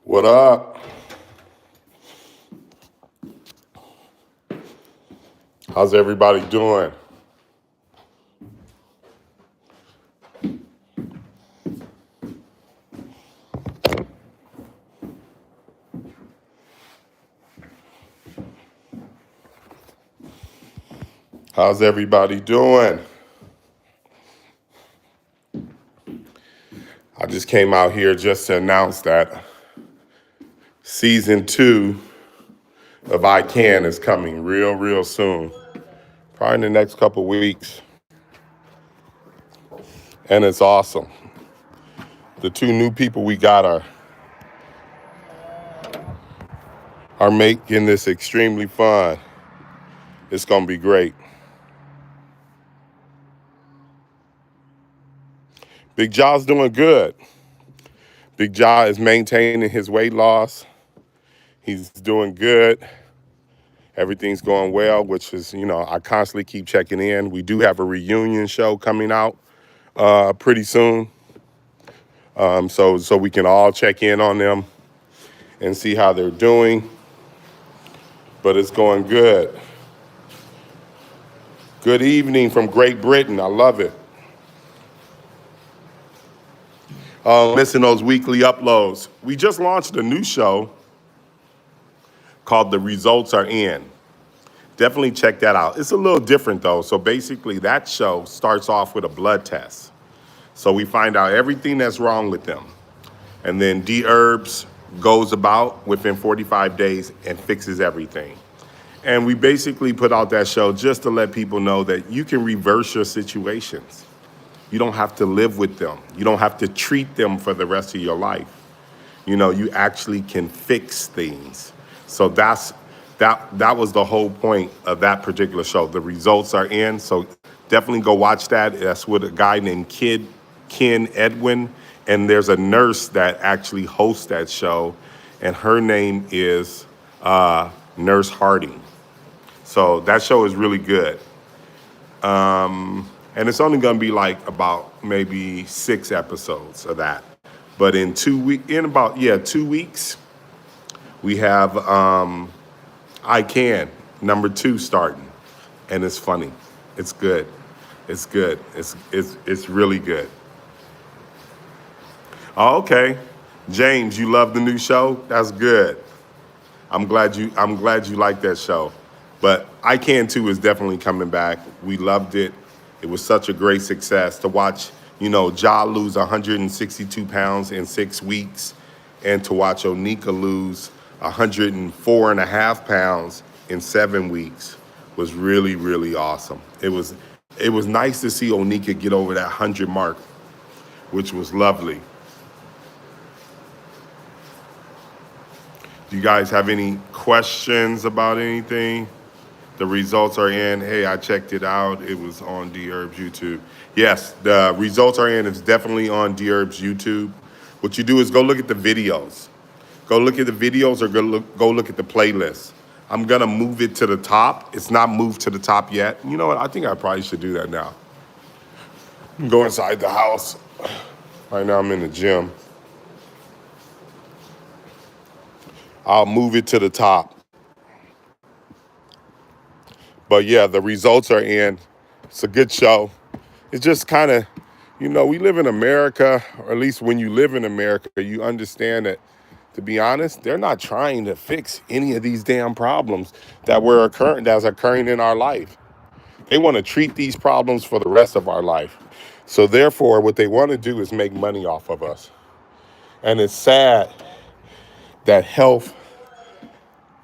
What up? How's everybody doing? How's everybody doing? I just came out here just to announce that season 2 of I Can is coming real soon. Probably in the next couple weeks. And it's awesome. The 2 new people we got are making this extremely fun. It's gonna be great. Big Jaw's doing good. Big Jaw is maintaining his weight loss. He's doing good. Everything's going well, which is, I constantly keep checking in. We do have a reunion show coming out pretty soon. So we can all check in on them and see how they're doing. But it's going good. Good evening from Great Britain. I love it. Missing those weekly uploads. We just launched a new show called The Results Are In. Definitely check that out. It's a little different though. So basically that show starts off with a blood test. So we find out everything that's wrong with them. And then Dherbs goes about within 45 days and fixes everything. And we basically put out that show just to let people know that you can reverse your situations. You don't have to live with them. You don't have to treat them for the rest of your life. You actually can fix things. So that was the whole point of that particular show. The Results Are In. So definitely go watch that. That's with a guy named Ken Edwin. And there's a nurse that actually hosts that show. And her name is Nurse Harding. So that show is really good. And it's only going to be like about maybe 6 episodes of that. But in 2 weeks, we have I Can, number 2 starting. And it's funny. It's good. It's good. It's really good. Oh, okay. James, you love the new show? That's good. I'm glad you like that show. But I Can Too is definitely coming back. We loved it. It was such a great success to watch, Ja lose 162 pounds in 6 weeks and to watch Onika lose 104.5 pounds in 7 weeks was really awesome. It was nice to see Onika get over that 100 mark, which was lovely. Do you guys have any questions about anything? The Results Are In. Hey, I checked it out. It was on Dherbs YouTube. Yes, the Results Are In. It's definitely on Dherbs YouTube. What you do is go look at the videos. Go look at the videos or go look at the playlist. I'm going to move it to the top. It's not moved to the top yet. You know what? I think I probably should do that now. Go inside the house. Right now I'm in the gym. I'll move it to the top. But yeah, The Results Are In. It's a good show. It's just kind of, we live in America, or at least when you live in America, you understand that, to be honest, they're not trying to fix any of these damn problems that's occurring in our life. They want to treat these problems for the rest of our life. So therefore, what they want to do is make money off of us. And it's sad that health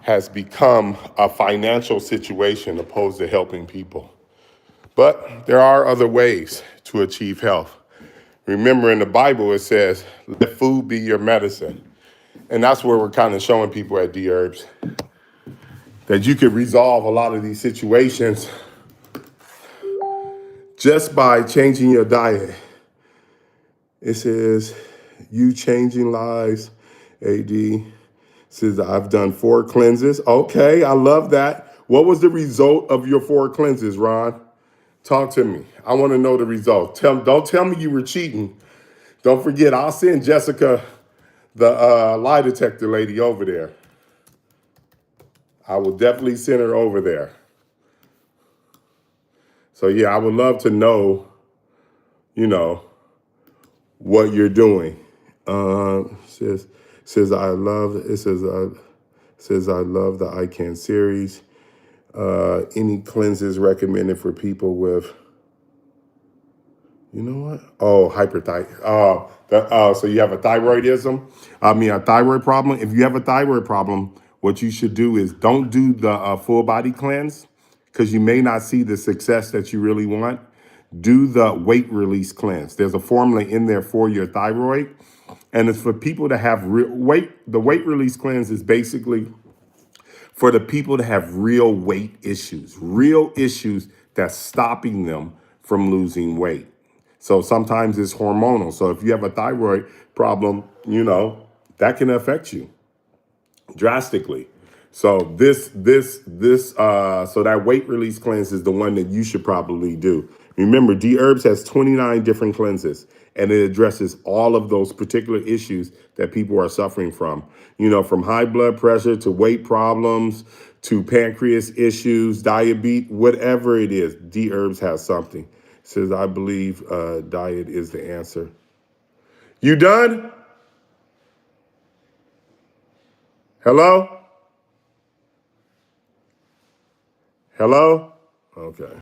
has become a financial situation opposed to helping people. But there are other ways to achieve health. Remember in the Bible, it says, let food be your medicine. And that's where we're kind of showing people at Dherbs that you could resolve a lot of these situations just by changing your diet. It says, you changing lives, AD. Says, I've done 4 cleanses. Okay, I love that. What was the result of your 4 cleanses, Ron? Talk to me. I want to know the result. Don't tell me you were cheating. Don't forget, I'll send Jessica the lie detector lady over there. I will definitely send her over there. So yeah, I would love to know, you know, what you're doing. Says says I love it says I love the ICANN series. Any cleanses recommended for people with, you know what? Oh, hyperthyroid. So you have a thyroidism. I mean, a thyroid problem. If you have a thyroid problem, what you should do is don't do the full body cleanse because you may not see the success that you really want. Do the weight release cleanse. There's a formula in there for your thyroid, and it's for people to have real weight. The weight release cleanse is basically for the people that have real issues that's stopping them from losing weight. So sometimes it's hormonal. So if you have a thyroid problem, that can affect you drastically. So so that weight release cleanse is the one that you should probably do. Remember, Dherbs has 29 different cleanses, and it addresses all of those particular issues that people are suffering from. From high blood pressure to weight problems to pancreas issues, diabetes, whatever it is, Dherbs has something. It says, I believe diet is the answer. You done? Hello? Hello? Okay.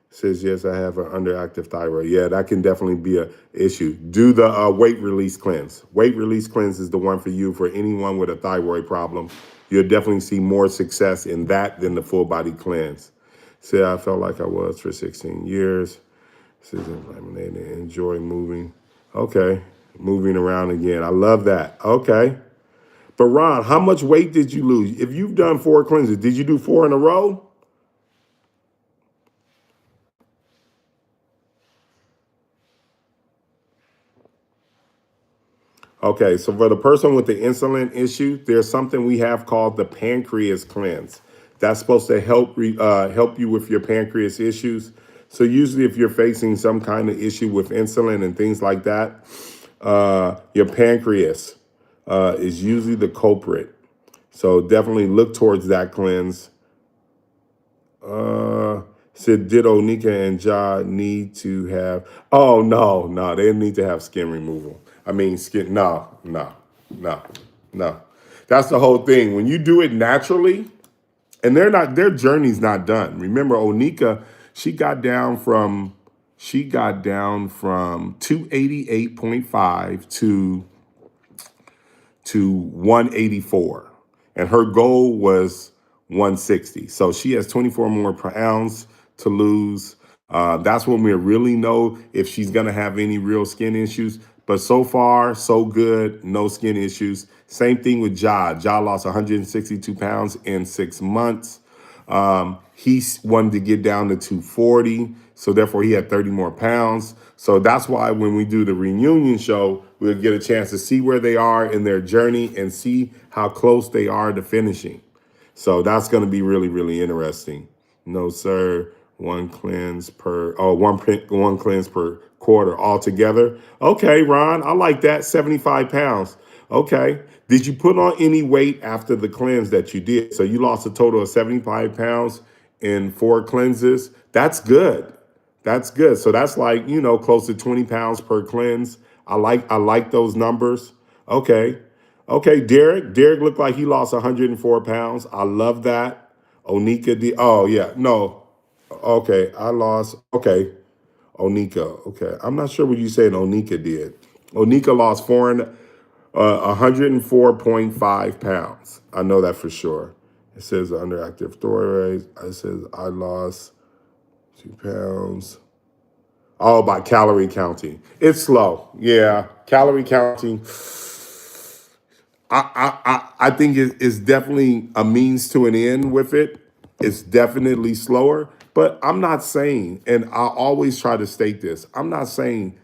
Says, yes, I have an underactive thyroid. Yeah, that can definitely be a issue. Do the weight release cleanse. Weight release cleanse is the one for you, for anyone with a thyroid problem. You'll definitely see more success in that than the full body cleanse. Say, I felt like I was for 16 years. Says, enjoy moving. Okay, moving around again. I love that. Okay. But Ron, how much weight did you lose? If you've done 4 cleanses, did you do 4 in a row? Okay, so for the person with the insulin issue, there's something we have called the pancreas cleanse. That's supposed to help you with your pancreas issues. So usually, if you're facing some kind of issue with insulin and things like that, your pancreas is usually the culprit. So definitely look towards that cleanse. Uh, Said, did Onika and Ja need to have? Oh no, they need to have skin removal. I mean, skin. No, no. That's the whole thing. When you do it naturally, and their journey's not done. Remember, Onika, she got down from 288.5 to 184. And her goal was 160. So she has 24 more pounds to lose. That's when we really know if she's going to have any real skin issues. But so far, so good. No skin issues. Same thing with Ja. Ja lost 162 pounds in 6 months. He wanted to get down to 240, so therefore he had 30 more pounds. So that's why when we do the reunion show, we'll get a chance to see where they are in their journey and see how close they are to finishing. So that's going to be really, really interesting. No, sir. One cleanse per quarter altogether. Okay, Ron, I like that. 75 pounds. Okay. Did you put on any weight after the cleanse that you did? So you lost a total of 75 pounds in 4 cleanses. That's good. That's good. So that's like, close to 20 pounds per cleanse. I like those numbers. Okay. Okay, Derek. Derek looked like he lost 104 pounds. I love that. Onika did. Oh, yeah. No. Okay. I lost. Okay. Onika. Okay. I'm not sure what you said Onika did. Onika lost 104.5 pounds. I know that for sure. It says underactive thyroid. It says I lost 2 pounds. Oh, by calorie counting. It's slow. Yeah. Calorie counting. I think it's definitely a means to an end with it. It's definitely slower. But I'm not saying, and I always try to state this, I'm not saying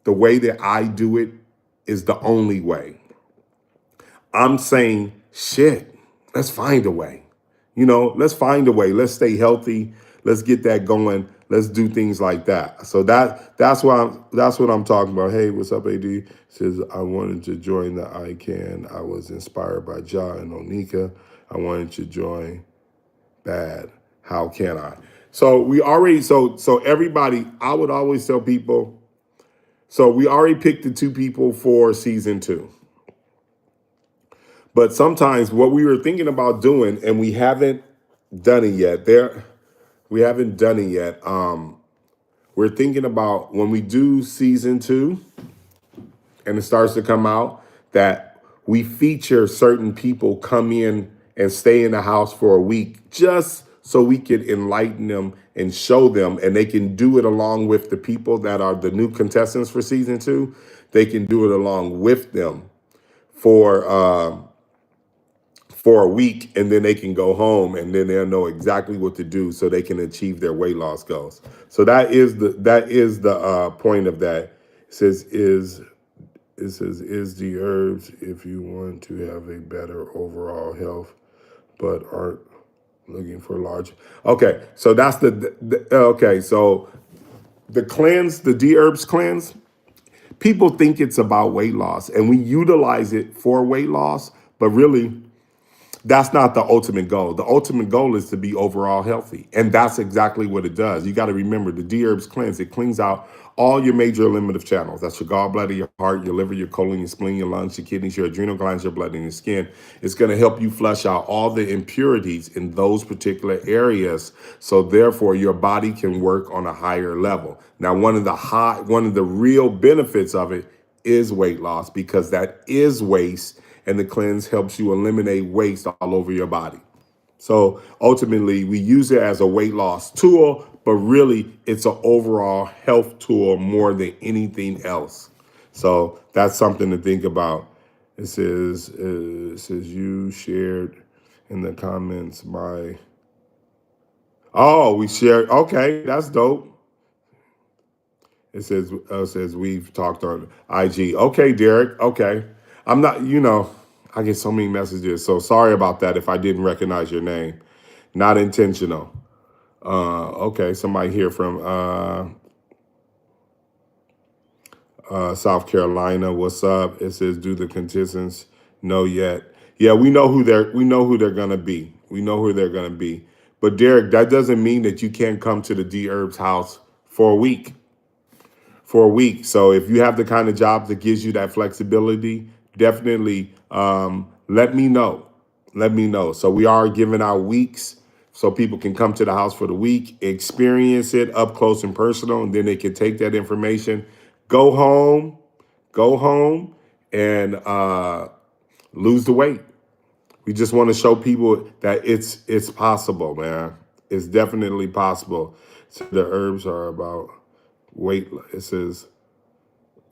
the way that I do it is the only way. I'm saying, shit, let's find a way. Let's find a way. Let's stay healthy. Let's get that going. Let's do things like that. So that's what I'm talking about. Hey, what's up, AD? Says I wanted to join the ICANN. I was inspired by Ja and Onika. I wanted to join. Bad. How can I? So we already so everybody. I would always tell people. So we already picked the two people for season 2. But sometimes what we were thinking about doing, and we haven't done it yet. We haven't done it yet. We're thinking about when we do season 2 and it starts to come out that we feature certain people come in and stay in the house for a week just so we could enlighten them and show them, and they can do it along with the people that are the new contestants for season 2. They can do it along with them for for a week, and then they can go home, and then they'll know exactly what to do so they can achieve their weight loss goals. So that is the point of that. It says is the herbs if you want to have a better overall health but aren't looking for large. Okay, so that's okay. So the cleanse, the Dherbs cleanse, people think it's about weight loss, and we utilize it for weight loss, but really that's not the ultimate goal. The ultimate goal is to be overall healthy. And that's exactly what it does. You got to remember the Dherbs cleanse, it cleans out all your major eliminative channels. That's your gallbladder, your heart, your liver, your colon, your spleen, your lungs, your kidneys, your adrenal glands, your blood, and your skin. It's going to help you flush out all the impurities in those particular areas. So therefore your body can work on a higher level. Now, one of the real benefits of it is weight loss, because that is waste, and the cleanse helps you eliminate waste all over your body. So ultimately, we use it as a weight loss tool, but really it's an overall health tool more than anything else. So that's something to think about. It says you shared in the comments by. Oh, we shared. Okay, that's dope. It says we've talked on IG. Okay, Derek. Okay. I'm not, I get so many messages. So sorry about that if I didn't recognize your name. Not intentional. Okay, somebody here from South Carolina. What's up? It says, do the contestants know yet? Yeah, we know who they're gonna be. We know who they're gonna be. But Derek, that doesn't mean that you can't come to the Dherbs house for a week. So if you have the kind of job that gives you that flexibility, definitely let me know. Let me know. So we are giving out weeks so people can come to the house for the week, experience it up close and personal, and then they can take that information, go home, go home, and lose the weight. We just want to show people that it's possible, man. It's definitely possible. So the herbs are about weight. It says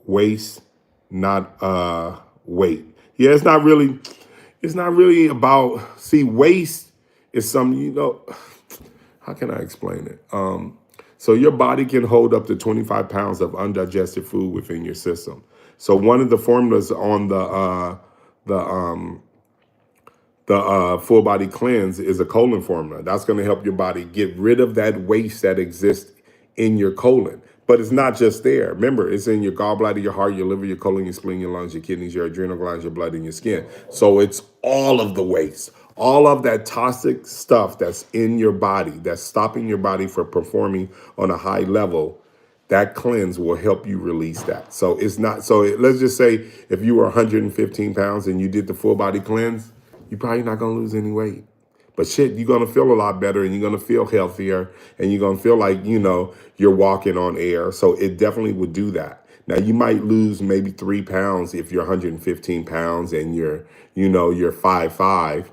waste, not weight. Yeah, it's not really about, see, waste is some, how can I explain it? So your body can hold up to 25 pounds of undigested food within your system. So one of the formulas on the full body cleanse is a colon formula. That's going to help your body get rid of that waste that exists in your colon. But it's not just there. Remember, it's in your gallbladder, your heart, your liver, your colon, your spleen, your lungs, your kidneys, your adrenal glands, your blood, and your skin. So it's all of the waste, all of that toxic stuff that's in your body, that's stopping your body from performing on a high level. That cleanse will help you release that. So it's not, let's just say if you were 115 pounds and you did the full body cleanse, you're probably not going to lose any weight. But shit, you're going to feel a lot better, and you're going to feel healthier, and you're going to feel like, you're walking on air. So it definitely would do that. Now, you might lose maybe 3 pounds if you're 115 pounds and you're 5'5",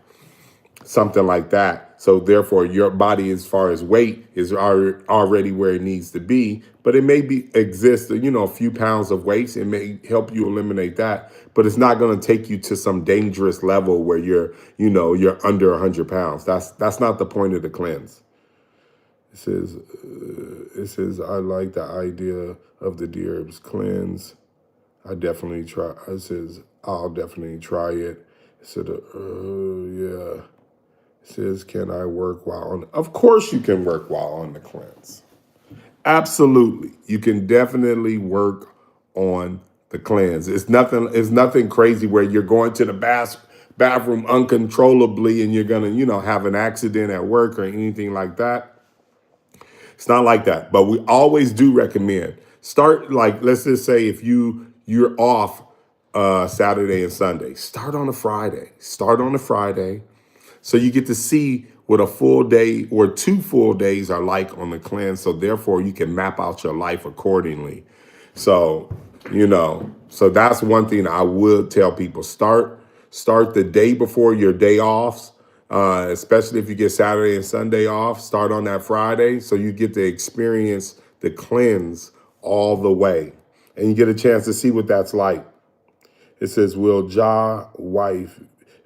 something like that. So therefore, your body, as far as weight, is already where it needs to be. But it may exist, a few pounds of waste. It may help you eliminate that, but it's not going to take you to some dangerous level where you're under 100 pounds. That's not the point of the cleanse. It says I like the idea of the Dherbs cleanse. I definitely try. It says I'll definitely try it. It said, yeah. It says, can I work while on? Of course you can work while on the cleanse. Absolutely. You can definitely work on the cleanse. It's nothing crazy where you're going to the bathroom uncontrollably and you're gonna, have an accident at work or anything like that. It's not like that. But we always do recommend start, like, let's just say if you're off Saturday and Sunday, start on a Friday. Start on a Friday. So you get to see what a full day or 2 full days are like on the cleanse. So therefore you can map out your life accordingly. So, so that's one thing I would tell people. Start the day before your day offs. Especially if you get Saturday and Sunday off, start on that Friday so you get to experience the cleanse all the way. And you get a chance to see what that's like. It says, will Ja wife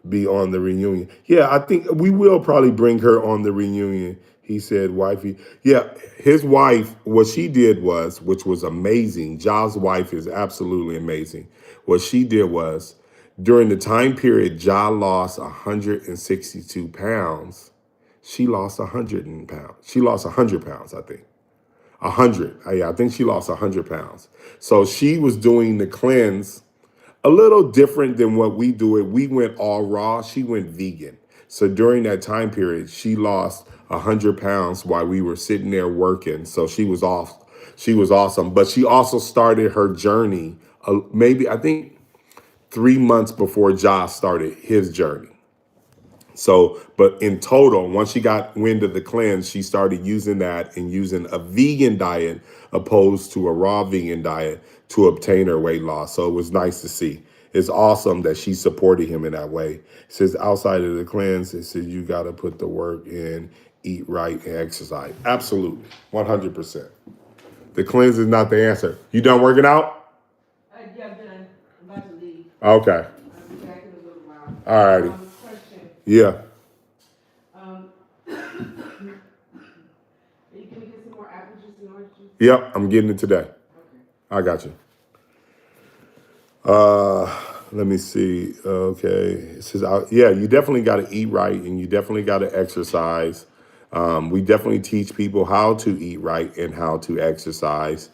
be on the reunion? Yeah, I think we will probably bring her on the reunion. He said, wifey. Yeah, his wife, what she did was, which was amazing. Ja's wife is absolutely amazing. What she did was, during the time period Ja lost 162 pounds, she lost 100 pounds. She lost 100 pounds, I think. 100. Yeah, I think she lost 100 pounds. So she was doing the cleanse a little different than what we do it. We went all raw. She went vegan. So during that time period, she lost 100 pounds while we were sitting there working. So she was off. She was awesome. But she also started her journey, maybe I think 3 months before Josh started his journey. So, but in total, once she got wind of the cleanse, she started using that and using a vegan diet opposed to a raw vegan diet to obtain her weight loss. So it was nice to see. It's awesome that she supported him in that way. It says outside of the cleanse, it says you got to put the work in, eat right, and exercise. Absolutely, 100%. The cleanse is not the answer. You done working out? Yeah, I'm done. I'm about to leave. Okay. I'll be back in a little while. All righty. Question. Yeah. Can we get some more apple juice and orange juice? Yep, I'm getting it today. Okay. I got you. Let me see. Okay. It says, yeah, you definitely got to eat right and you definitely got to exercise. We definitely teach people how to eat right and how to exercise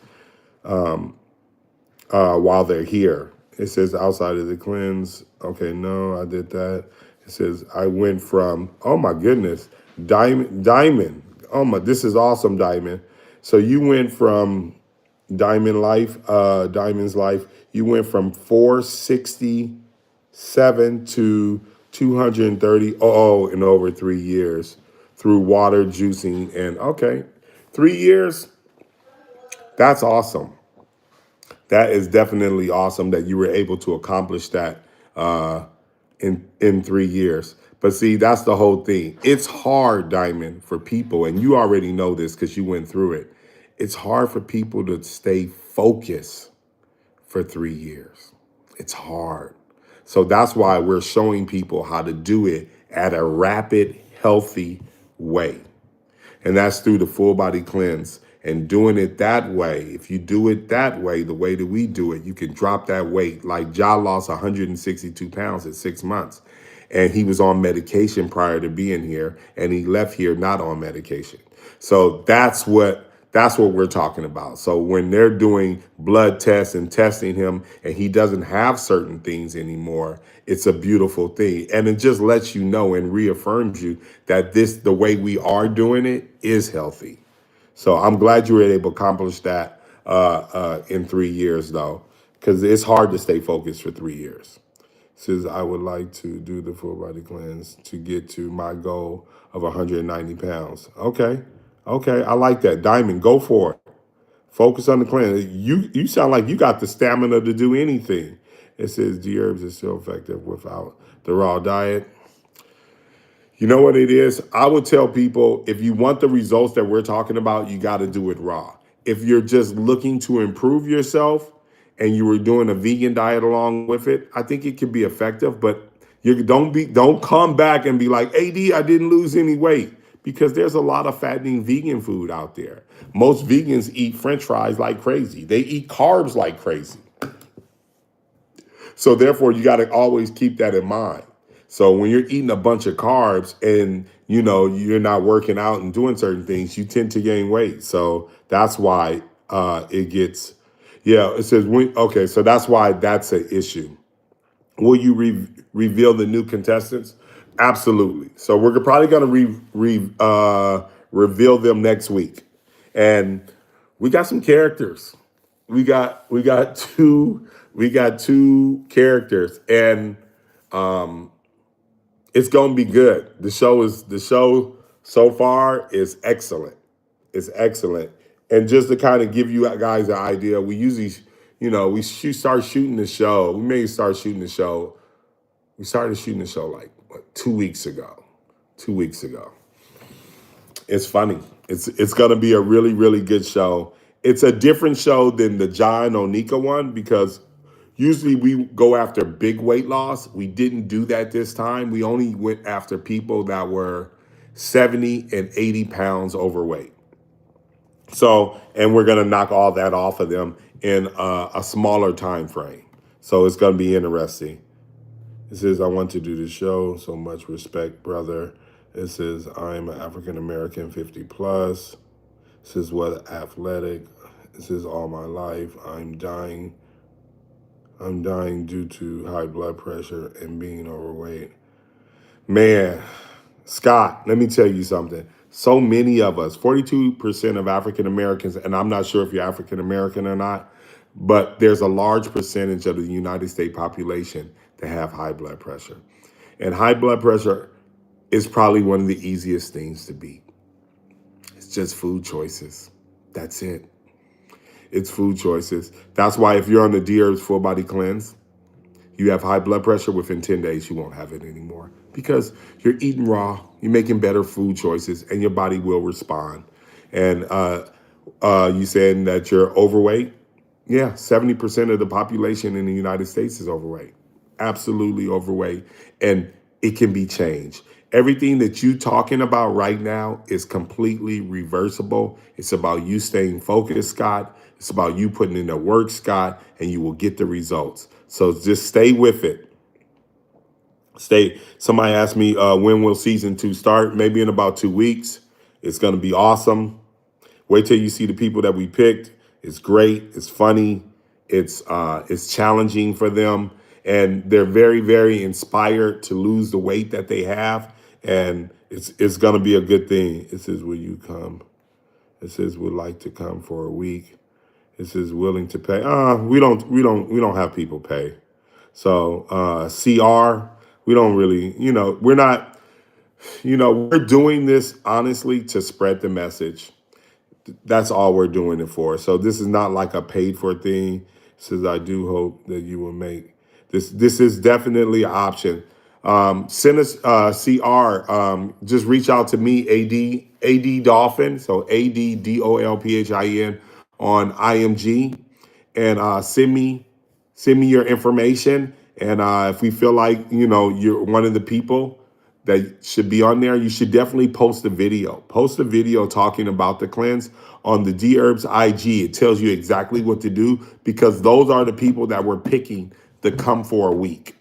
while they're here. It says outside of the cleanse. Okay, no, I did that. It says I went from, oh my goodness, diamond. Oh my, this is awesome, Diamond. So you went from Diamond's life. You went from 467 to 230. Oh, in over 3 years through water, juicing, and okay, 3 years. That's awesome. That is definitely awesome that you were able to accomplish that in 3 years. But see, that's the whole thing. It's hard, Diamond, for people, and you already know this because you went through it. It's hard for people to stay focused for 3 years. It's hard. So that's why we're showing people how to do it at a rapid, healthy way. And that's through the full body cleanse and doing it that way. If you do it that way, the way that we do it, you can drop that weight. Like Ja lost 162 pounds in 6 months. And he was on medication prior to being here. And he left here not on medication. So that's what we're talking about. So when they're doing blood tests and testing him and he doesn't have certain things anymore, it's a beautiful thing. And it just lets you know and reaffirms you that the way we are doing it is healthy. So I'm glad you were able to accomplish that in 3 years, though, because it's hard to stay focused for 3 years. Says I would like to do the full body cleanse to get to my goal of 190 pounds. Okay, I like that. Diamond, go for it. Focus on the cleanse. You sound like you got the stamina to do anything. It says Dherbs is still effective without the raw diet. You know what it is? I would tell people if you want the results that we're talking about, you got to do it raw. If you're just looking to improve yourself and you were doing a vegan diet along with it, I think it can be effective, but don't come back and be like, AD, I didn't lose any weight, because there's a lot of fattening vegan food out there. Most vegans eat French fries like crazy. They eat carbs like crazy. So therefore, you got to always keep that in mind. So when you're eating a bunch of carbs and you're not working out and doing certain things, you tend to gain weight. So that's why it gets. Yeah, it says okay. So that's why that's an issue. Will you reveal the new contestants? Absolutely. So we're probably going to reveal them next week, and we got some characters. We got two characters, and it's going to be good. The show so far is excellent. It's excellent. And just to kind of give you guys an idea, we usually, start shooting the show. We may start shooting the show. We started shooting the show like 2 weeks ago. 2 weeks ago. It's funny. It's gonna be a really, really good show. It's a different show than the John Onika one because usually we go after big weight loss. We didn't do that this time. We only went after people that were 70 and 80 pounds overweight. So, and we're gonna knock all that off of them in a smaller time frame. So it's gonna be interesting. It says, I want to do the show. So much respect, brother. It says, I'm an African American 50 plus. It says, what athletic. It says, all my life. I'm dying. I'm dying due to high blood pressure and being overweight. Man, Scott, let me tell you something. So many of us, 42% of African Americans, and I'm not sure if you're African American or not, but there's a large percentage of the United States population that have high blood pressure. And high blood pressure is probably one of the easiest things to beat. It's just food choices. That's it. It's food choices. That's why if you're on the Dherbs full body cleanse, you have high blood pressure, within 10 days, you won't have it anymore because you're eating raw, you're making better food choices, and your body will respond. And you saying that you're overweight? Yeah, 70% of the population in the United States is overweight. Absolutely overweight. And it can be changed. Everything that you talking about right now is completely reversible. It's about you staying focused, Scott. It's about you putting in the work, Scott, and you will get the results. So just stay with it. Stay. Somebody asked me when will season 2 start? Maybe in about 2 weeks. It's going to be awesome. Wait till you see the people that we picked. It's great. It's funny. It's challenging for them, and they're very, very inspired to lose the weight that they have, and it's gonna be a good thing. It says, "Will you come?" It says, "Would like to come for a week." It says, "Willing to pay." We don't have people pay. So CR, we don't really, we're not, we're doing this honestly to spread the message. That's all we're doing it for. So this is not like a paid for thing. It says, I do hope that you will make this. This is definitely an option. Send us CR. Just reach out to me, AD Dolphin. So ADDOLPHIN on IMG, and send me your information. And if we feel like you're one of the people that should be on there, you should definitely post a video. Post a video talking about the cleanse on the Dherbs IG. It tells you exactly what to do because those are the people that we're picking to come for a week.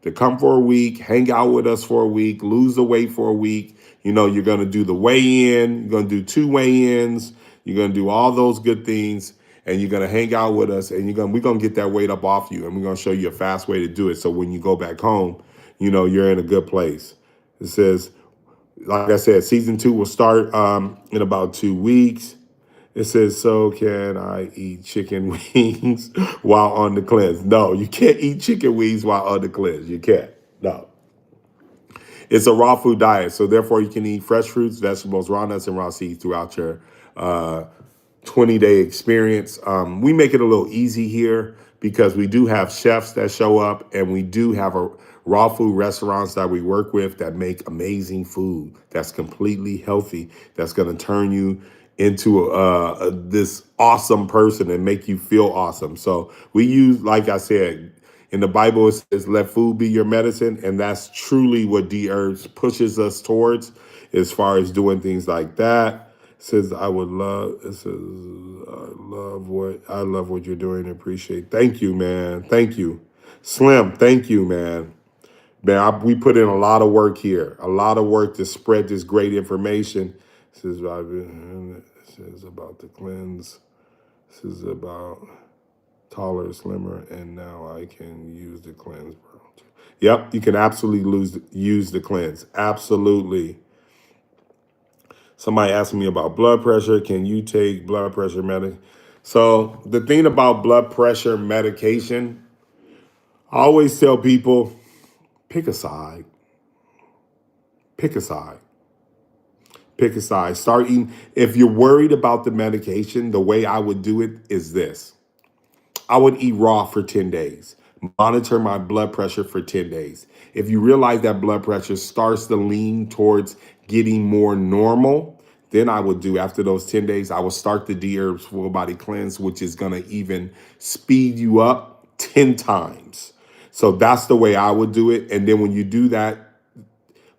To come for a week, hang out with us for a week, lose the weight for a week. You're going to do the weigh-in. You're going to do 2 weigh-ins. You're going to do all those good things, and you're going to hang out with us, and we're going to get that weight up off you, and we're going to show you a fast way to do it. So when you go back home, you're in a good place. It says, like I said, season 2 will start in about 2 weeks. It says, so can I eat chicken wings while on the cleanse? No, you can't eat chicken wings while on the cleanse. You can't. No. It's a raw food diet, so therefore you can eat fresh fruits, vegetables, raw nuts, and raw seeds throughout your 20-day experience. We make it a little easy here because we do have chefs that show up, and we do have a raw food restaurants that we work with that make amazing food that's completely healthy, that's going to turn you into this awesome person and make you feel awesome. So we use, like I said, in the Bible, it says, let food be your medicine. And that's truly what Dherbs pushes us towards as far as doing things like that. It says, it says, I love what you're doing. Appreciate. Thank you, man. Thank you. Slim, thank you, man. Man, we put in a lot of work here, a lot of work to spread this great information. This is about the cleanse. This is about taller, slimmer, and now I can use the cleanse, bro. Yep, you can absolutely use the cleanse. Absolutely. Somebody asked me about blood pressure. Can you take blood pressure medication? So the thing about blood pressure medication, I always tell people, pick a side. Pick a side. Pick a side. Start eating. If you're worried about the medication, the way I would do it is this. I would eat raw for 10 days, monitor my blood pressure for 10 days. If you realize that blood pressure starts to lean towards getting more normal, then I would do, after those 10 days, I will start the Dherbs full body cleanse, which is going to even speed you up 10 times. So that's the way I would do it. And then when you do that,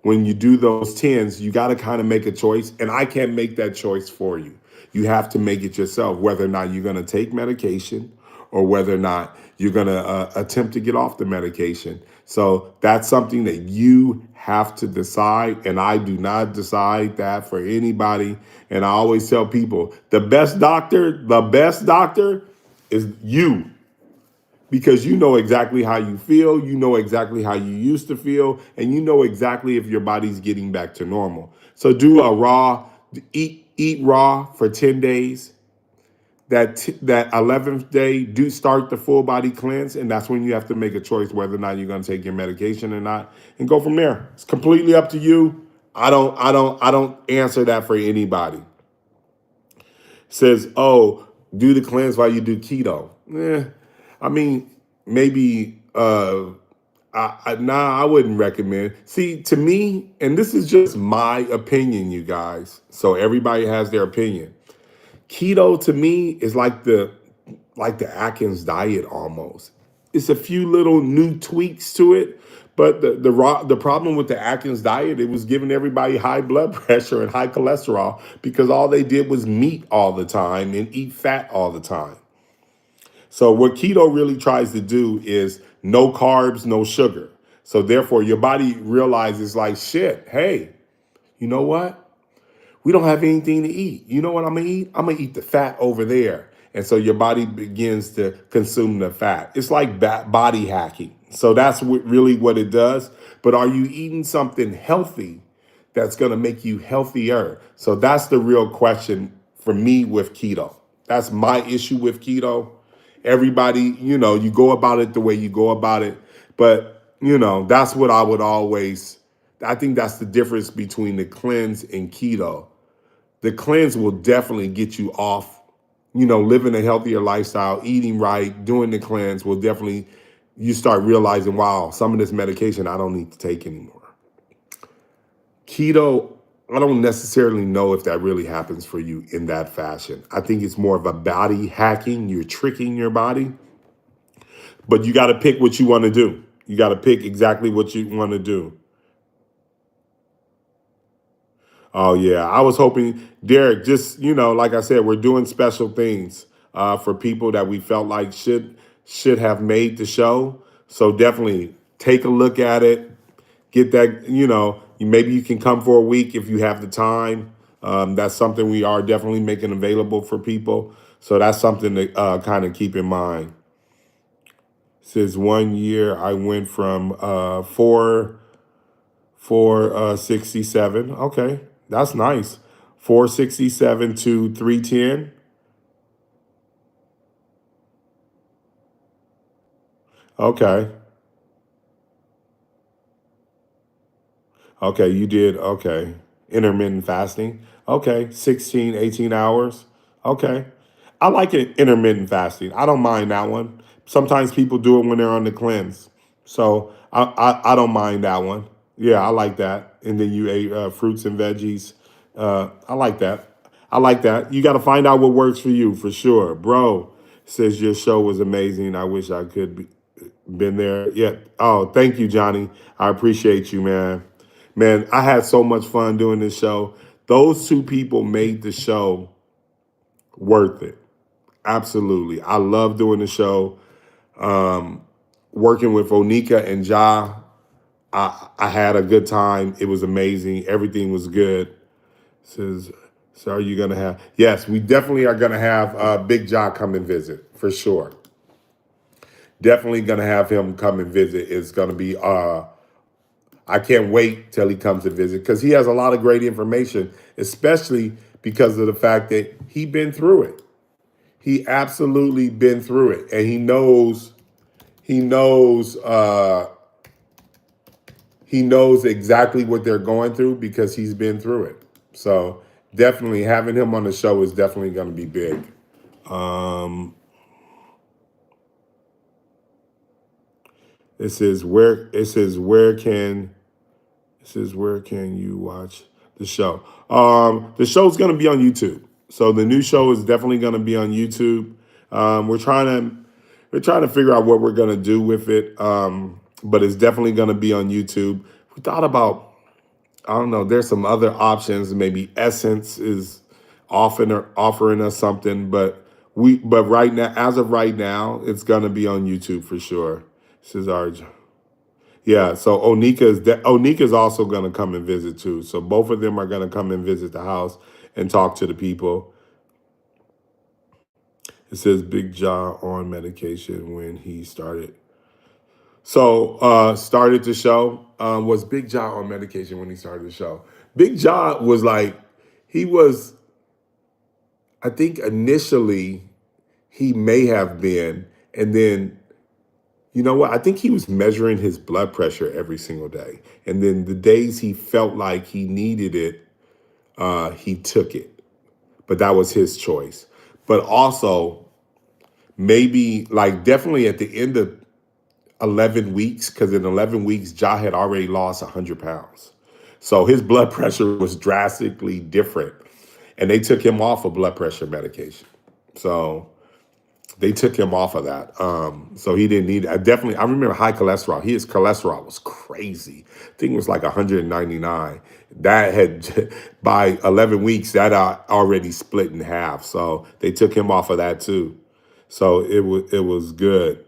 when you do those tens, you got to kind of make a choice. And I can't make that choice for you. You have to make it yourself, whether or not you're going to take medication or whether or not you're going to attempt to get off the medication. So that's something that you have to decide. And I do not decide that for anybody. And I always tell people the best doctor is you, because you know exactly how you feel, you know exactly how you used to feel, and you know exactly if your body's getting back to normal. So do a raw, eat raw for 10 days. That 11th day, do start the full body cleanse, and that's when you have to make a choice whether or not you're going to take your medication or not, and go from there. It's completely up to you. I don't answer that for anybody. Says, oh, do the cleanse while you do keto. I mean, maybe I wouldn't recommend. See, to me, and this is just my opinion, you guys. So everybody has their opinion. Keto to me is like the Atkins diet almost. It's a few little new tweaks to it, but the problem with the Atkins diet, it was giving everybody high blood pressure and high cholesterol because all they did was meat all the time and eat fat all the time. So what keto really tries to do is no carbs, no sugar. So therefore your body realizes like, shit, hey, you know what? We don't have anything to eat. You know what I'm gonna eat? I'm gonna eat the fat over there. And so your body begins to consume the fat. It's like body hacking. So that's really what it does. But are you eating something healthy that's gonna make you healthier? So that's the real question for me with keto. That's my issue with keto. Everybody, you go about it the way you go about it. But, that's what I would always, I think that's the difference between the cleanse and keto. The cleanse will definitely get you off, living a healthier lifestyle, eating right, doing the cleanse will definitely, you start realizing, wow, some of this medication I don't need to take anymore. Keto, I don't necessarily know if that really happens for you in that fashion. I think it's more of a body hacking. You're tricking your body, but you got to pick what you want to do. You got to pick exactly what you want to do. Oh yeah, I was hoping, Derek. Just like I said, we're doing special things for people that we felt like should have made the show. So definitely take a look at it. Get that. Maybe you can come for a week if you have the time. That's something we are definitely making available for people. So that's something to kind of keep in mind. Says 1 year I went from 467. Okay, that's nice. 467 to 310. Okay. Okay, you did. Okay. Intermittent fasting. Okay, 16, 18 hours. Okay. I like it, intermittent fasting. I don't mind that one. Sometimes people do it when they're on the cleanse. So I don't mind that one. Yeah, I like that. And then you ate fruits and veggies. I like that. I like that. You got to find out what works for you for sure. Bro says your show was amazing. I wish I could be been there. Yeah. Oh, thank you, Johnny. I appreciate you, man. Man, I had so much fun doing this show. Those two people made the show worth it. Absolutely. I love doing the show. Working with Onika and Ja. I had a good time. It was amazing. Everything was good. Says, so are you gonna have? Yes, we definitely are gonna have Big John come and visit for sure. Definitely gonna have him come and visit. It's gonna be. I can't wait till he comes to visit because he has a lot of great information, especially because of the fact that he been through it. He absolutely been through it, and he knows. He knows. He knows exactly what they're going through because he's been through it. So definitely having him on the show is definitely going to be big. Um, it says where can you watch the show? The show's going to be on YouTube. So the new show is definitely going to be on YouTube. We're trying to figure out what we're going to do with it. But it's definitely going to be on YouTube. We thought about I don't know. There's some other options. Maybe Essence is offering us something, but right now, as of right now, it's gonna be on YouTube for sure. This is our yeah. So Onika's also gonna come and visit too. So both of them are gonna come and visit the house and talk to the people. It says Big Jaw on medication when he started. So started the show. Was Big Jaw on medication when he started the show? Big Jaw was like he was. I think initially he may have been, and then you know what? I think he was measuring his blood pressure every single day, and then the days he felt like he needed it, he took it. But that was his choice. But also maybe like definitely at the end of 11 weeks, because in 11 weeks, Ja had already lost 100 pounds. So his blood pressure was drastically different. And they took him off of blood pressure medication. So they took him off of that. So he didn't need it. I remember high cholesterol. His cholesterol was crazy. I think it was like 199. That had, by 11 weeks, that already split in half. So they took him off of that too. So it was good.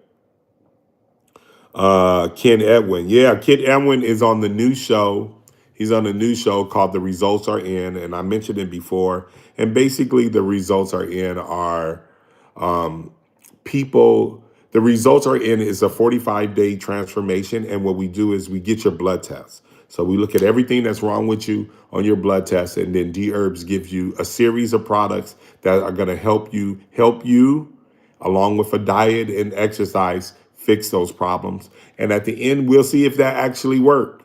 Ken Edwin. Yeah, Ken Edwin is on the new show. He's on a new show called The Results Are In, and I mentioned it before. And basically, the results are in are people. The results are in is a 45-day transformation, and what we do is we get your blood test. So we look at everything that's wrong with you on your blood test, and then Dherbs gives you a series of products that are going to help you along with a diet and exercise, fix those problems. And at the end, we'll see if that actually worked.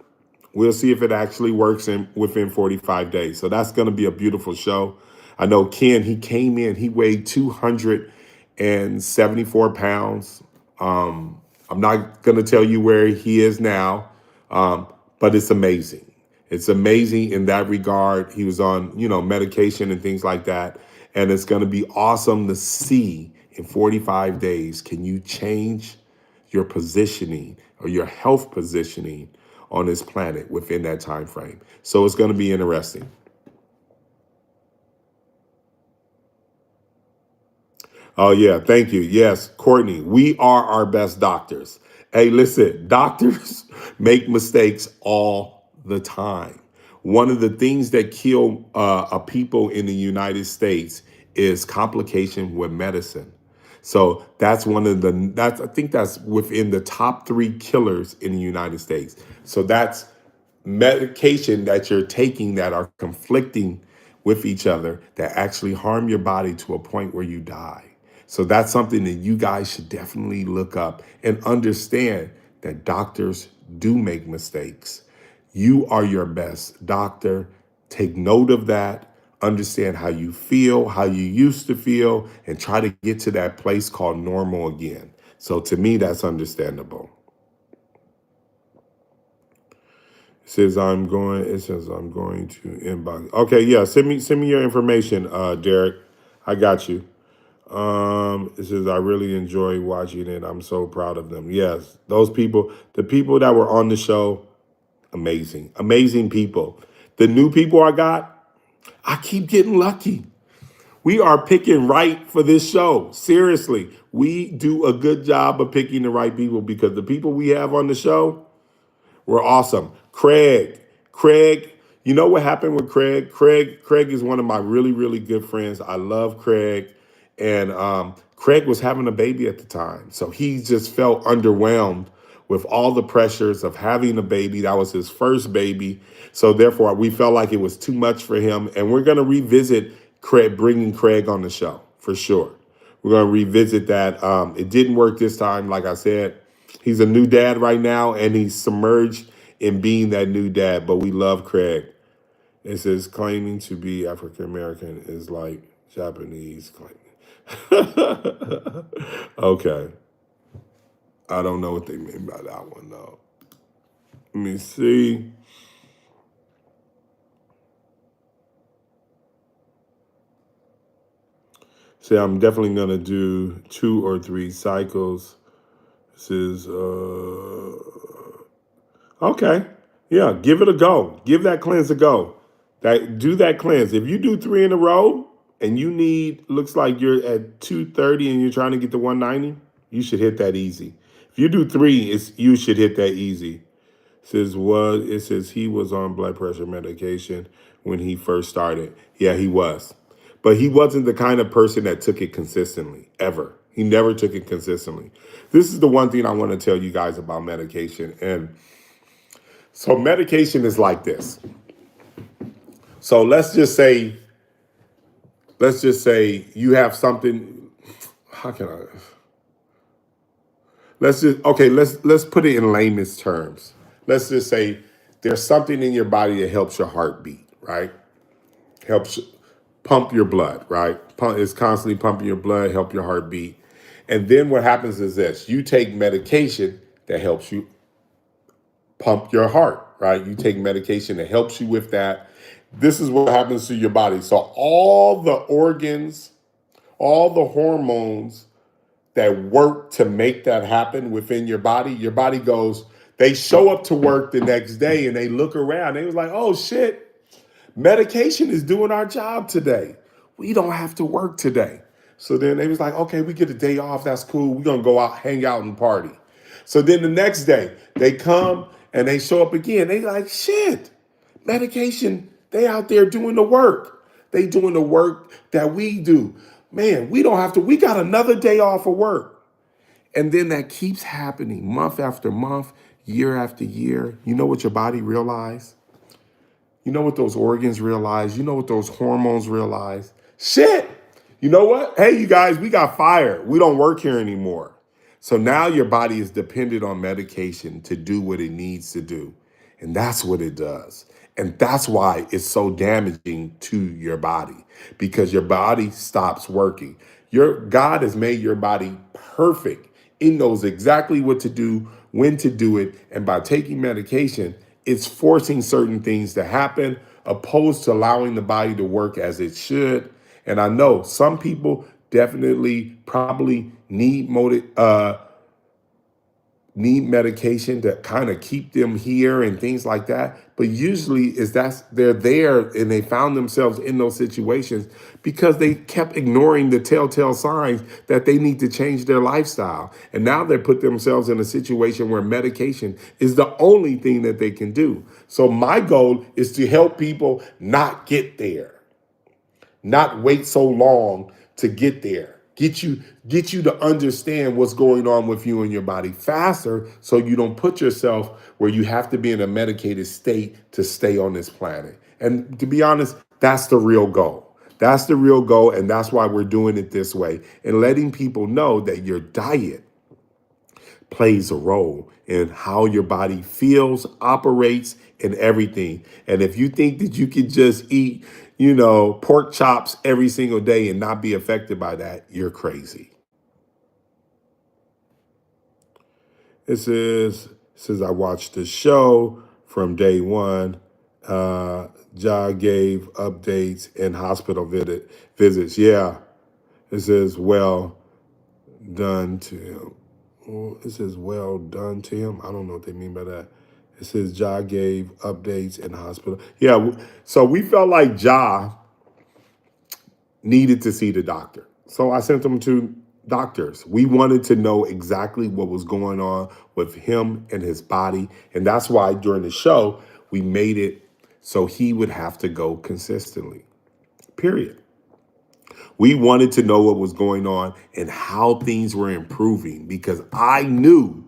We'll see if it actually works within 45 days. So that's going to be a beautiful show. I know Ken, he came in, he weighed 274 pounds. I'm not going to tell you where he is now, but it's amazing. It's amazing in that regard. He was on, medication and things like that. And it's going to be awesome to see in 45 days, can you change your positioning or your health positioning on this planet within that time frame? So it's going to be interesting. Oh, yeah. Thank you. Yes, Courtney, we are our best doctors. Hey, listen, doctors make mistakes all the time. One of the things that kill a people in the United States is complication with medicine. So that's I think that's within the top three killers in the United States. So that's medication that you're taking that are conflicting with each other that actually harm your body to a point where you die. So that's something that you guys should definitely look up and understand that doctors do make mistakes. You are your best doctor. Take note of that. Understand how you feel, how you used to feel, and try to get to that place called normal again. So to me, that's understandable. It says I'm going to inbox. Okay, yeah, send me your information, Derek. I got you. It says I really enjoy watching it. I'm so proud of them. Yes, those people, the people that were on the show, amazing, amazing people. The new people I keep getting lucky. We are picking right for this show. Seriously, we do a good job of picking the right people because the people we have on the show, We're awesome. Craig, you know what happened with Craig? Craig is one of my really, really good friends. I love Craig. And Craig was having a baby at the time. So he just felt underwhelmed with all the pressures of having a baby. That was his first baby. So therefore, we felt like it was too much for him. And we're going to revisit Craig, bringing Craig on the show for sure. We're going to revisit that. It didn't work this time. Like I said, he's a new dad right now, and he's submerged in being that new dad. But we love Craig. It says claiming to be African American is like Japanese claiming. Okay. I don't know what they mean by that one, though. Let me see. See, I'm definitely going to do 2 or 3 cycles. This is, okay. Yeah, give it a go. Give that cleanse a go. Do that cleanse. If you do 3 in a row and you need, looks like you're at 230 and you're trying to get to 190, you should hit that easy. If you do 3, you should hit that easy. It says he was on blood pressure medication when he first started. Yeah, he was. But he wasn't the kind of person that took it consistently, ever. He never took it consistently. This is the one thing I want to tell you guys about medication. And so medication is like this. So let's just say you have something. How can I? Let's put it in layman's terms. Let's just say there's something in your body that helps your heartbeat, right? Helps pump your blood, right? It's constantly pumping your blood, help your heartbeat. And then what happens is this: you take medication that helps you pump your heart, right? You take medication that helps you with that. This is what happens to your body. So all the organs, all the hormones that work to make that happen within your body goes, they show up to work the next day and they look around. They was like, oh shit, medication is doing our job today. We don't have to work today. So then they was like, okay, we get a day off. That's cool. We're going to go out, hang out and party. So then the next day they come and they show up again. They like, shit, medication, they out there doing the work. They doing the work that we do. Man, we don't have to, we got another day off of work. And then that keeps happening month after month, year after year. You know what your body realized? You know what those organs realize? You know what those hormones realize? Shit. You know what? Hey, you guys, we got fired. We don't work here anymore. So now your body is dependent on medication to do what it needs to do. And that's what it does. And that's why it's so damaging to your body, because your body stops working. Your God has made your body perfect. It knows exactly what to do, when to do it. And by taking medication, it's forcing certain things to happen, opposed to allowing the body to work as it should. And I know some people definitely probably need medication to kind of keep them here and things like that. But usually they're there and they found themselves in those situations because they kept ignoring the telltale signs that they need to change their lifestyle. And now they put themselves in a situation where medication is the only thing that they can do. So my goal is to help people not get there, not wait so long to get there. Get you to understand what's going on with you and your body faster, so you don't put yourself where you have to be in a medicated state to stay on this planet. And to be honest, that's the real goal. That's the real goal, and that's why we're doing it this way and letting people know that your diet plays a role in how your body feels, operates, and everything. And if you think that you can just eat, pork chops every single day and not be affected by that, you're crazy. It says I watched the show from day one. Ja gave updates and hospital visits. Yeah. It says, well done to him. Well, it says, well done to him. I don't know what they mean by that. It says Ja gave updates in hospital. Yeah, so we felt like Ja needed to see the doctor. So I sent him to doctors. We wanted to know exactly what was going on with him and his body. And that's why during the show, we made it so he would have to go consistently, period. We wanted to know what was going on and how things were improving because I knew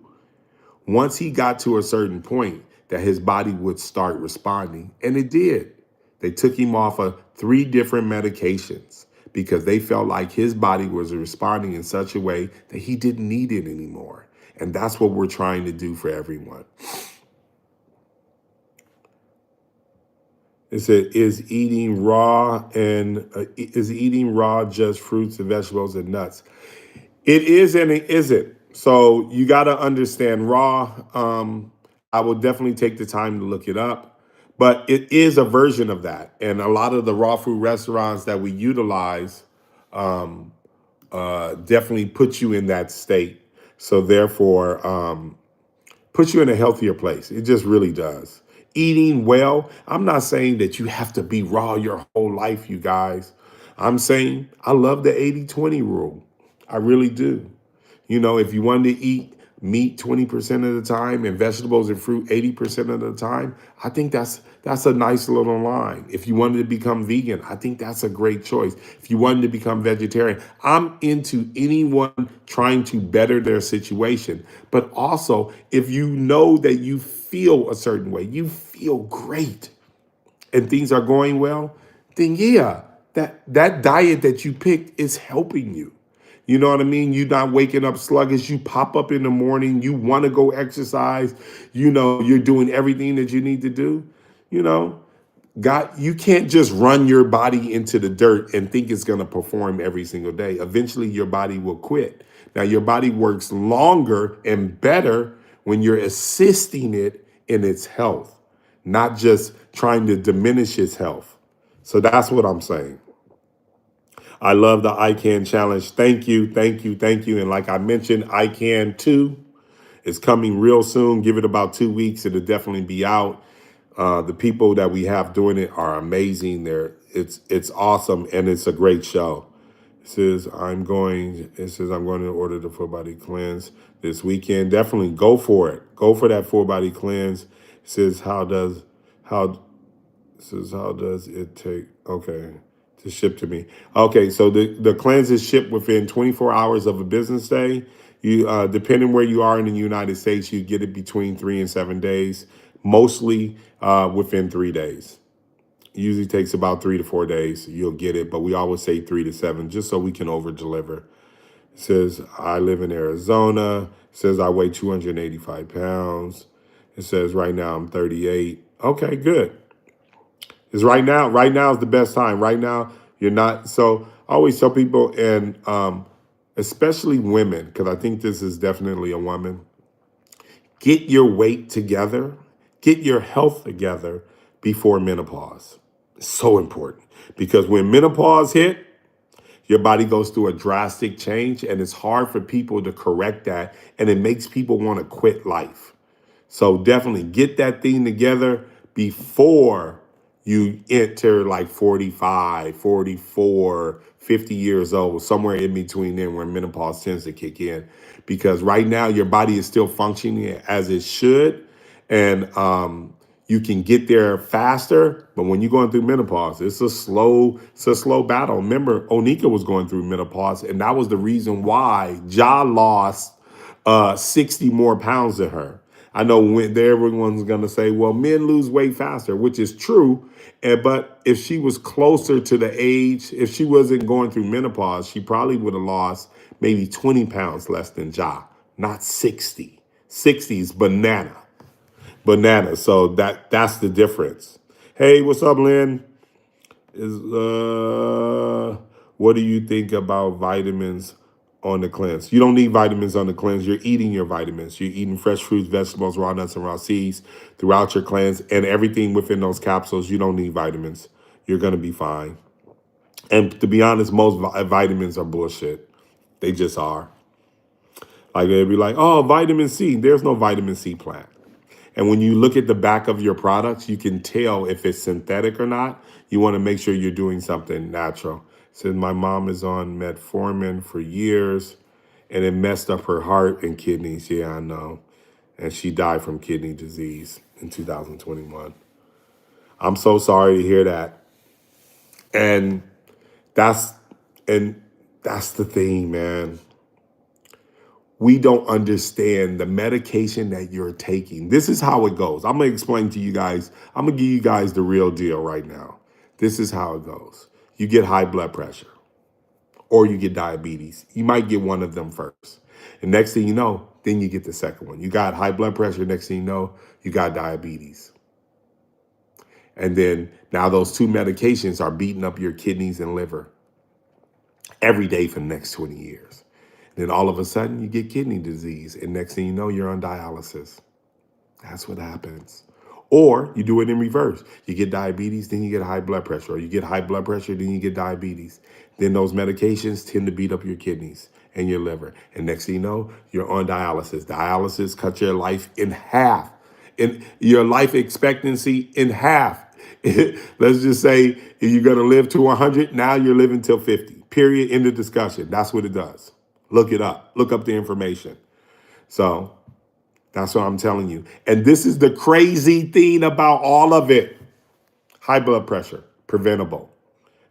once he got to a certain point that his body would start responding. And it did. They took him off of 3 different medications because they felt like his body was responding in such a way that he didn't need it anymore. And that's what we're trying to do for everyone. It said, is eating raw just fruits and vegetables and nuts? It is and it isn't. So you got to understand raw. I will definitely take the time to look it up, but it is a version of that. And a lot of the raw food restaurants that we utilize definitely put you in that state. So therefore, puts you in a healthier place. It just really does. Eating well, I'm not saying that you have to be raw your whole life, you guys. I'm saying I love the 80-20 rule. I really do. You know, if you wanted to eat meat 20% of the time and vegetables and fruit 80% of the time, I think that's a nice little line. If you wanted to become vegan, I think that's a great choice. If you wanted to become vegetarian, I'm into anyone trying to better their situation. But also, if you know that you feel a certain way, you feel great and things are going well, then yeah, that diet that you picked is helping you. You know what I mean? You're not waking up sluggish. You pop up in the morning. You want to go exercise. You know, you're doing everything that you need to do. You know, God, you can't just run your body into the dirt and think it's going to perform every single day. Eventually, your body will quit. Now, your body works longer and better when you're assisting it in its health, not just trying to diminish its health. So that's what I'm saying. I love the I Can challenge. Thank you, thank you, thank you. And like I mentioned, I Can 2 is coming real soon. Give it about 2 weeks. It'll definitely be out. The people that we have doing it are amazing. It's awesome and it's a great show. It says I'm going to order the full body cleanse this weekend. Definitely go for it. Go for that full body cleanse. It says how how does it take to ship to me? Okay, so the cleanse is shipped within 24 hours of a business day. You depending where you are in the United States, you get it between 3 and 7 days, mostly within 3 days. It usually takes about 3 to 4 days. You'll get it, but we always say 3 to 7 just so we can over deliver. It says I live in Arizona. It says I weigh 285 pounds. It says right now I'm 38. Okay, good. Is right now. Right now is the best time. Right now, you're not. So I always tell people, and especially women, because I think this is definitely a woman, get your weight together, get your health together before menopause. It's so important because when menopause hit, your body goes through a drastic change, and it's hard for people to correct that, and it makes people want to quit life. So definitely get that thing together before you enter like 45, 44, 50 years old, somewhere in between then where menopause tends to kick in. Because right now your body is still functioning as it should. And you can get there faster, but when you're going through menopause, it's a slow battle. Remember, Onika was going through menopause, and that was the reason why Ja lost 60 more pounds than her. I know when everyone's going to say, well, men lose weight faster, which is true. But if she was closer to the age, if she wasn't going through menopause, she probably would have lost maybe 20 pounds less than Ja, not 60. 60 is banana. Banana. So that's the difference. Hey, what's up, Lynn? Is What do you think about vitamins on the cleanse? You don't need vitamins on the cleanse. You're eating your vitamins. You're eating fresh fruits, vegetables, raw nuts, and raw seeds throughout your cleanse, and everything within those capsules. You don't need vitamins. You're gonna be fine. And to be honest, most vitamins are bullshit. They just are. Like they'd be like, oh, vitamin C. There's no vitamin C plant. And when you look at the back of your products, you can tell if it's synthetic or not. You want to make sure you're doing something natural. It says my mom is on metformin for years. and it messed up her heart and kidneys. Yeah, I know. And she died from kidney disease in 2021. I'm so sorry to hear that. And that's and that's the thing, man. We don't understand the medication that you're taking. This is how it goes. I'm gonna explain to you guys. I'm gonna give you guys the real deal right now. This is how it goes. You get high blood pressure or you get diabetes. You might get one of them first. And next thing you know, then you get the second one. You got high blood pressure. Next thing you know, you got diabetes. And then now those two medications are beating up your kidneys and liver every day for the next 20 years. And then all of a sudden you get kidney disease. And next thing you know, you're on dialysis. That's what happens. Or you do it in reverse. You get diabetes, then you get high blood pressure. Or you get high blood pressure, then you get diabetes. Then those medications tend to beat up your kidneys and your liver. And next thing you know, you're on dialysis. Dialysis cuts your life in half. And your life expectancy in half. Let's just say if you're going to live to 100, now you're living till 50. Period. End of discussion. That's what it does. Look it up. Look up the information. So that's what I'm telling you. And this is the crazy thing about all of it. High blood pressure, preventable.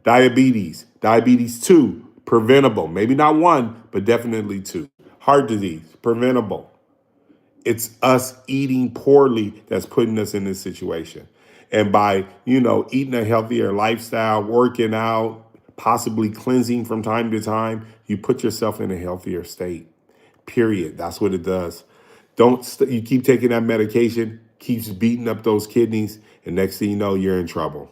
Diabetes 2, preventable. Maybe not 1, but definitely 2. Heart disease, preventable. It's us eating poorly that's putting us in this situation. And by, eating a healthier lifestyle, working out, possibly cleansing from time to time, you put yourself in a healthier state. Period. That's what it does. You keep taking that medication, keeps beating up those kidneys, and next thing you know, you're in trouble.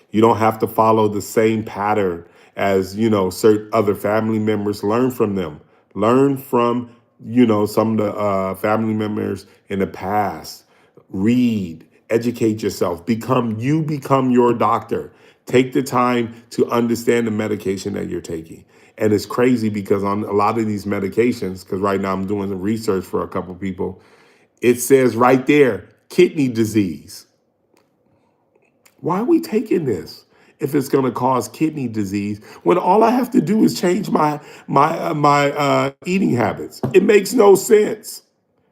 You don't have to follow the same pattern as, certain other family members. Learn from them. Learn from, some of the family members in the past. Read, educate yourself. Become your doctor. Take the time to understand the medication that you're taking. And it's crazy because on a lot of these medications, because right now I'm doing some research for a couple people, it says right there, kidney disease. Why are we taking this if it's going to cause kidney disease when all I have to do is change my eating habits? It makes no sense.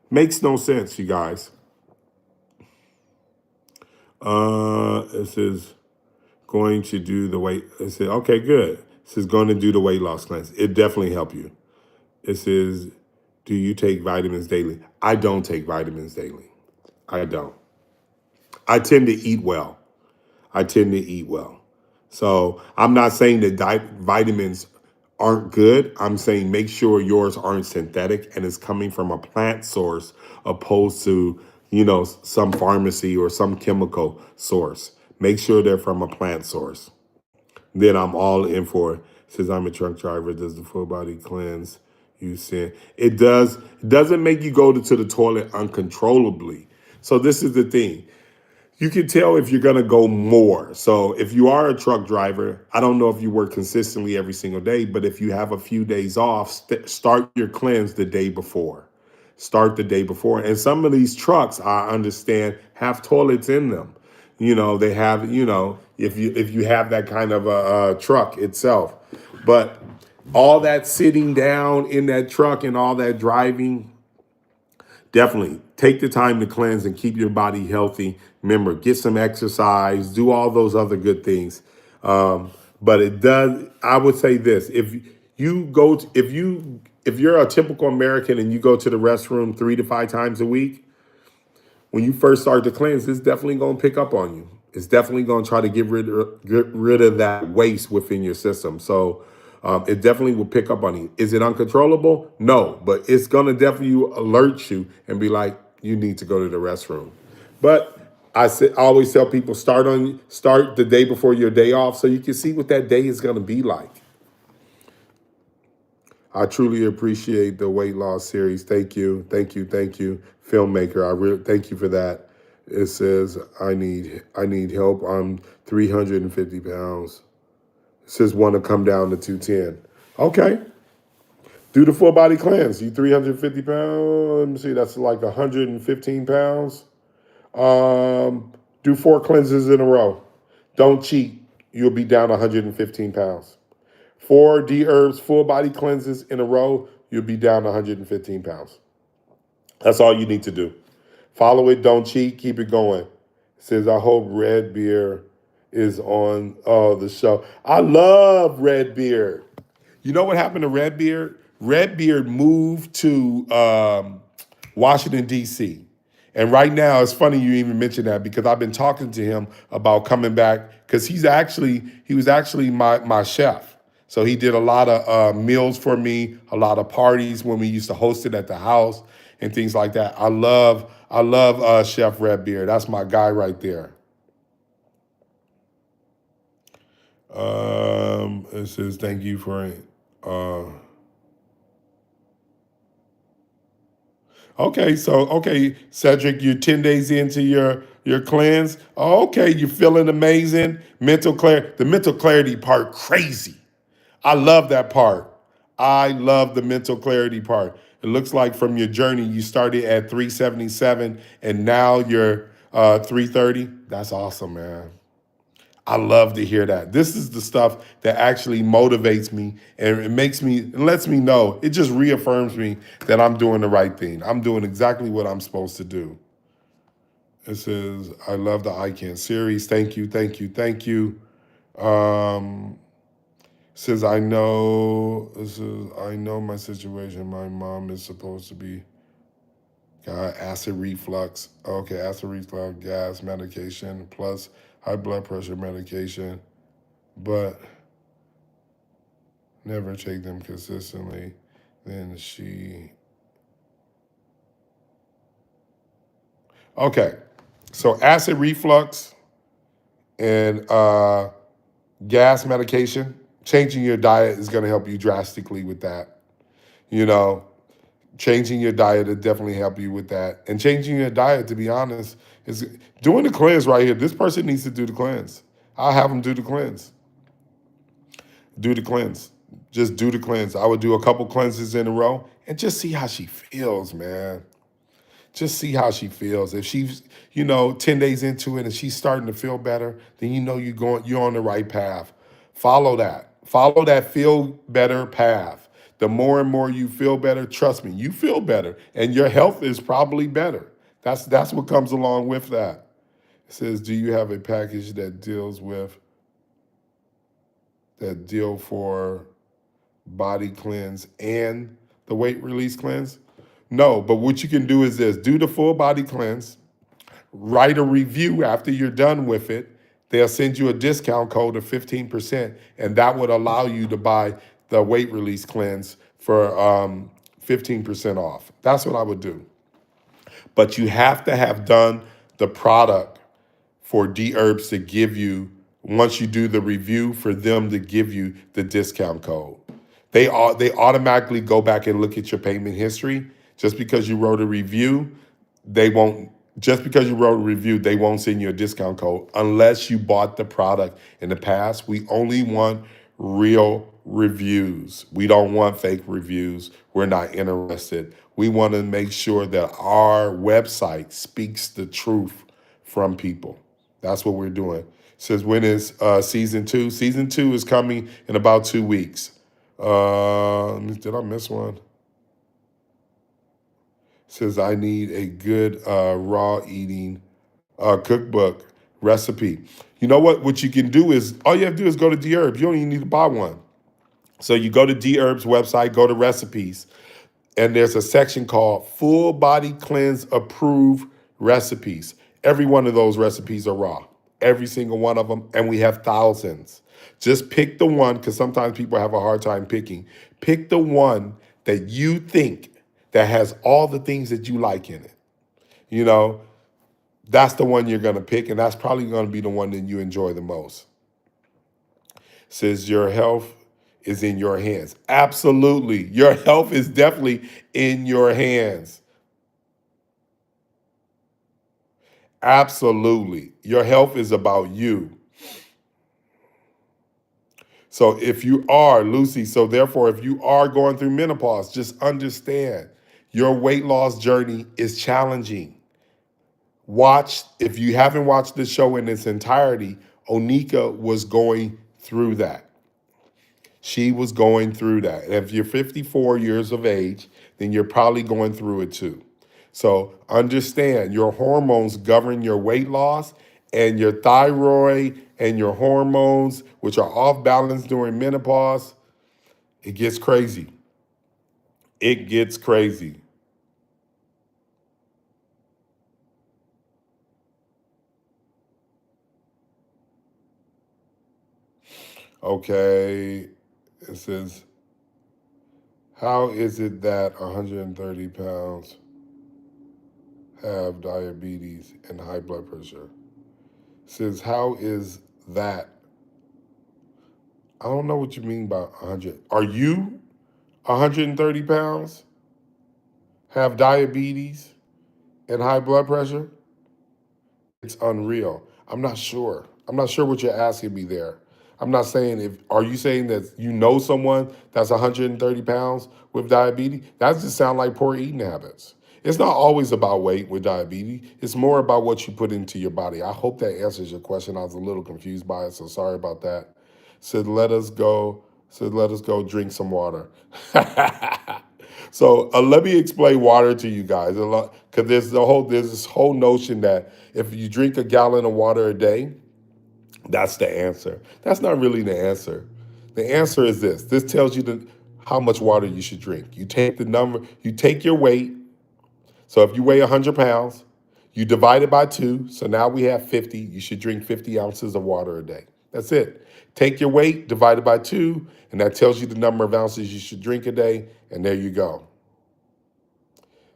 Makes no sense, you guys. It says going to do the weight. It says okay, good. It says going to do the weight loss cleanse. It definitely help you. It says, do you take vitamins daily? I don't take vitamins daily. I don't. I tend to eat well. So I'm not saying that vitamins aren't good. I'm saying make sure yours aren't synthetic and it's coming from a plant source opposed to, some pharmacy or some chemical source. Make sure they're from a plant source. Then I'm all in for it. Says I'm a truck driver. Does the full body cleanse you sin? It does. It doesn't make you go to the toilet uncontrollably. So this is the thing. You can tell if you're going to go more. So if you are a truck driver, I don't know if you work consistently every single day, but if you have a few days off, start your cleanse the day before. Start the day before. And some of these trucks, I understand, have toilets in them. They have, if you have that kind of a truck itself. But all that sitting down in that truck and all that driving, definitely take the time to cleanse and keep your body healthy. Remember, get some exercise, do all those other good things. But it does. I would say this: if you're a typical American and you go to the restroom 3 to 5 times a week, when you first start to cleanse, it's definitely going to pick up on you. It's definitely going to try to get rid of that waste within your system. So it definitely will pick up on you. Is it uncontrollable? No, but it's going to definitely alert you and be like, you need to go to the restroom. But I always tell people start the day before your day off so you can see what that day is going to be like. I truly appreciate the weight loss series. Thank you, filmmaker. I really thank you for that. It says I need help. I'm 350 pounds. It says want to come down to 210. Okay, do the full body cleanse. You 350 pounds. Let me see. That's like 115 pounds. Do 4 cleanses in a row. Don't cheat. You'll be down 115 pounds. 4 Dherbs full body cleanses in a row. you'll be down 115 pounds. That's all you need to do. Follow it, don't cheat, keep it going. It says, I hope Red Beer is on the show. I love Red Beard. You know what happened to Red Beard? Red Beard moved to Washington, D.C. And right now, it's funny you even mentioned that because I've been talking to him about coming back because he was actually my chef. So he did a lot of meals for me, a lot of parties when we used to host it at the house and things like that. I love Chef Red Beard. That's my guy right there. It says thank you for uh, okay, so okay, Cedric, you're 10 days into your cleanse. Oh, okay, you're feeling amazing. The mental clarity part, crazy. I love that part. I love the mental clarity part. It looks like from your journey, you started at 377 and now you're 330. That's awesome, man. I love to hear that. This is the stuff that actually motivates me and it lets me know. It just reaffirms me that I'm doing the right thing. I'm doing exactly what I'm supposed to do. It says, I love the I Can series. Thank you, thank you, thank you. Um, says I know my situation. My mom is supposed to be got acid reflux. Okay, acid reflux, gas medication, plus high blood pressure medication, but never take them consistently. Then she okay. So acid reflux and gas medication, changing your diet is going to help you drastically with that. You know, changing your diet will definitely help you with that. And changing your diet, to be honest, is doing the cleanse right here. This person needs to do the cleanse. I'll have them do the cleanse. Do the cleanse. Just do the cleanse. I would do a couple cleanses in a row and just see how she feels, man. Just see how she feels. If she's, 10 days into it and she's starting to feel better, then you're on the right path. Follow that. Follow that feel better path. The more and more you feel better, trust me, you feel better. And your health is probably better. That's what comes along with that. It says, do you have a package that deal for body cleanse and the weight release cleanse? No, but what you can do is this: do the full body cleanse, write a review after you're done with it. They'll send you a discount code of 15%, and that would allow you to buy the weight release cleanse for 15% off. That's what I would do. But you have to have done the product for Dherbs to give you, once you do the review, for them to give you the discount code. They automatically go back and look at your payment history. Just because you wrote a review, they won't. Just because you wrote a review, they won't send you a discount code unless you bought the product in the past. We only want real reviews. We don't want fake reviews. We're not interested. We want to make sure that our website speaks the truth from people. That's what we're doing. It says, when is season 2? Season 2 is coming in about 2 weeks. Did I miss one? It says, I need a good raw eating cookbook recipe. You know what? What you can do is, all you have to do is go to Dherbs. You don't even need to buy one. So you go to Dherbs website, go to recipes, and there's a section called Full Body Cleanse Approved Recipes. Every one of those recipes are raw, every single one of them, and we have thousands. Just pick the one, because sometimes people have a hard time picking. Pick the one that you think that has all the things that you like in it. You know, that's the one you're going to pick, and that's probably going to be the one that you enjoy the most. Says your health is in your hands. Absolutely. Your health is definitely in your hands. Absolutely. Your health is about you. So if you are going through menopause, just understand your weight loss journey is challenging. If you haven't watched the show in its entirety, Onika was going through that. She was going through that. And if you're 54 years of age, then you're probably going through it too. So understand your hormones govern your weight loss, and your thyroid and your hormones, which are off balance during menopause, it gets crazy. It gets crazy. Okay. It says, how is it that 130 pounds have diabetes and high blood pressure? It says, how is that? I don't know what you mean by 100. Are you 130 pounds, have diabetes and high blood pressure? It's unreal. I'm not sure. I'm not sure what you're asking me there. I'm not saying if, are you saying that you know someone that's 130 pounds with diabetes? That just sound like poor eating habits. It's not always about weight with diabetes. It's more about what you put into your body. I hope that answers your question. I was a little confused by it, so sorry about that. Said let us go. Said let us go drink some water. So let me explain water to you guys, because there's this whole notion that if you drink a gallon of water a day, that's the answer. That's not really the answer. The answer is this. This tells you how much water you should drink. You take the number, you take your weight. So if you weigh 100 pounds, you divide it by 2. So now we have 50. You should drink 50 ounces of water a day. That's it. Take your weight, divide it by 2, and that tells you the number of ounces you should drink a day. And there you go.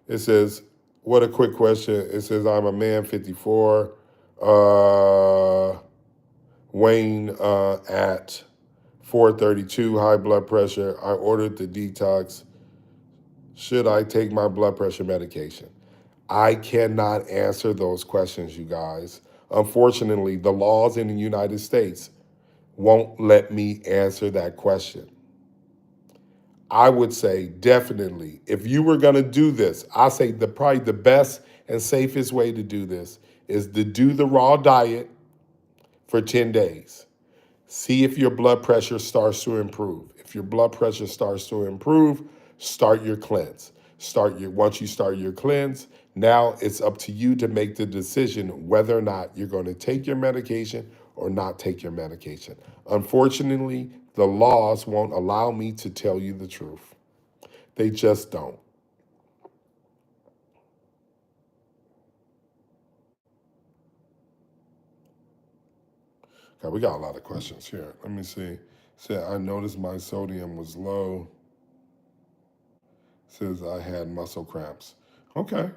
It says, what a quick question. It says, I'm a man, 54, weighing at 432, high blood pressure. I ordered the detox. Should I take my blood pressure medication? I cannot answer those questions, you guys. Unfortunately, the laws in the United States won't let me answer that question. I would say definitely, if you were going to do this, I say probably the best and safest way to do this is to do the raw diet for 10 days. See if your blood pressure starts to improve. If your blood pressure starts to improve, start your cleanse. Once you start your cleanse, now it's up to you to make the decision whether or not you're going to take your medication or not take your medication. Unfortunately, the laws won't allow me to tell you the truth. They just don't. God, we got a lot of questions here. Let me see. Said I noticed my sodium was low. Says I had muscle cramps. Okay.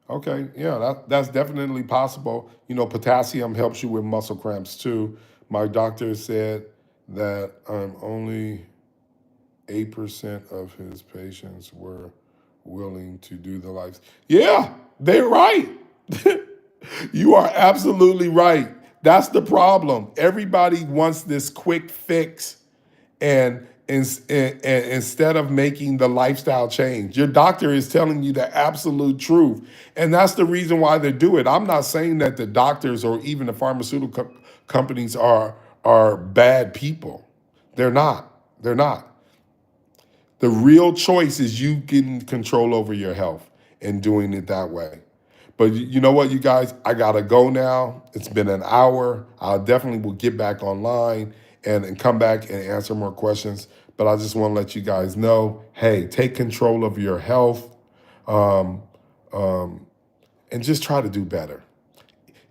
Okay. Yeah, that's definitely possible. You know, potassium helps you with muscle cramps too. My doctor said that only 8% of his patients were willing to do the life. Yeah, they're right. You are absolutely right. That's the problem. Everybody wants this quick fix, and instead of making the lifestyle change, your doctor is telling you the absolute truth, and that's the reason why they do it. I'm not saying that the doctors or even the pharmaceutical companies are bad people. They're not. They're not. The real choice is you getting control over your health and doing it that way. But you know what, you guys? I gotta go now. It's been an hour. I definitely will get back online and come back and answer more questions. But I just want to let you guys know, hey, take control of your health, um, and just try to do better.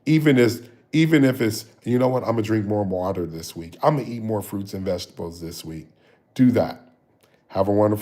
Even as even if it's, you know what, I'm gonna drink more water this week. I'm gonna eat more fruits and vegetables this week. Do that. Have a wonderful